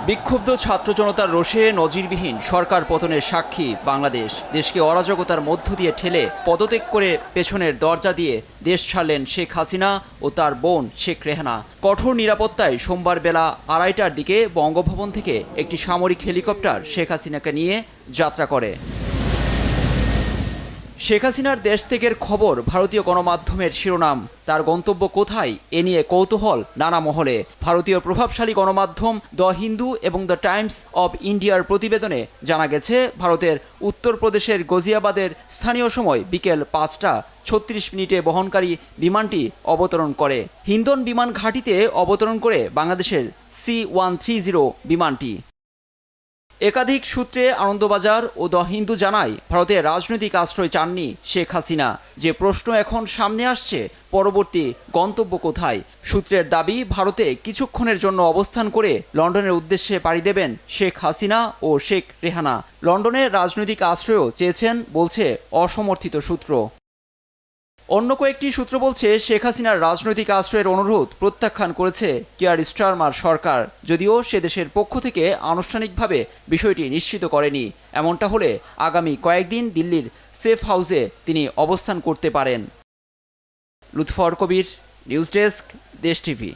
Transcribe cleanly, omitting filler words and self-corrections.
বিক্ষুব্ধ ছাত্র জনতার রোষে নজিরবিহীন সরকার পতনের সাক্ষী বাংলাদেশ। দেশকে অরাজকতার মধ্য দিয়ে ঠেলে পদত্যাগ করে পেছনের দরজা দিয়ে দেশ ছাড়লেন শেখ হাসিনা ও তার বোন শেখ রেহানা। কঠোর নিরাপত্তায় সোমবার বেলা 2:30টার দিকে বঙ্গভবন থেকে একটি সামরিক হেলিকপ্টার শেখ হাসিনাকে নিয়ে যাত্রা করে। শেখ হাসিনার দেশ ত্যাগের খবর ভারতীয় গণমাধ্যমের শিরোনাম। তার গন্তব্য কোথায় এ নিয়ে কৌতূহল নানা মহলে। ভারতীয় প্রভাবশালী গণমাধ্যম দ্য হিন্দু এবং দ্য টাইমস অব ইন্ডিয়ার প্রতিবেদনে জানা গেছে, ভারতের উত্তরপ্রদেশের গাজিয়াবাদের স্থানীয় সময় বিকেল 5টা 36 বহনকারী বিমানটি অবতরণ করে। হিন্দন বিমান ঘাঁটিতে অবতরণ করে বাংলাদেশের C-130 বিমানটি। একাধিক সূত্রে আনন্দবাজার ও দ্য হিন্দু জানায়, ভারতের রাজনৈতিক আশ্রয় চাননি শেখ হাসিনা। যে প্রশ্ন এখন সামনে আসছে, পরবর্তী গন্তব্য কোথায়। সূত্রের দাবি, ভারতে কিছুক্ষণের জন্য অবস্থান করে লন্ডনের উদ্দেশ্যে পাড়ি দেবেন শেখ হাসিনা ও শেখ রেহানা। লন্ডনের রাজনৈতিক আশ্রয়ও চেয়েছেন বলছে অসমর্থিত সূত্র। অন্য কয়েকটি সূত্র বলছে, শেখ হাসিনার রাজনৈতিক আশ্রয়ের অনুরোধ প্রত্যাখ্যান করেছে কিয়ার স্টারমার সরকার, যদিও সে দেশের পক্ষ থেকে আনুষ্ঠানিকভাবে বিষয়টি নিশ্চিত করেনি। এমনটা হলে আগামী কয়েকদিন দিল্লির সেফ হাউসে তিনি অবস্থান করতে পারেন। লুৎফর কবির, নিউজ ডেস্ক, দেশ টিভি।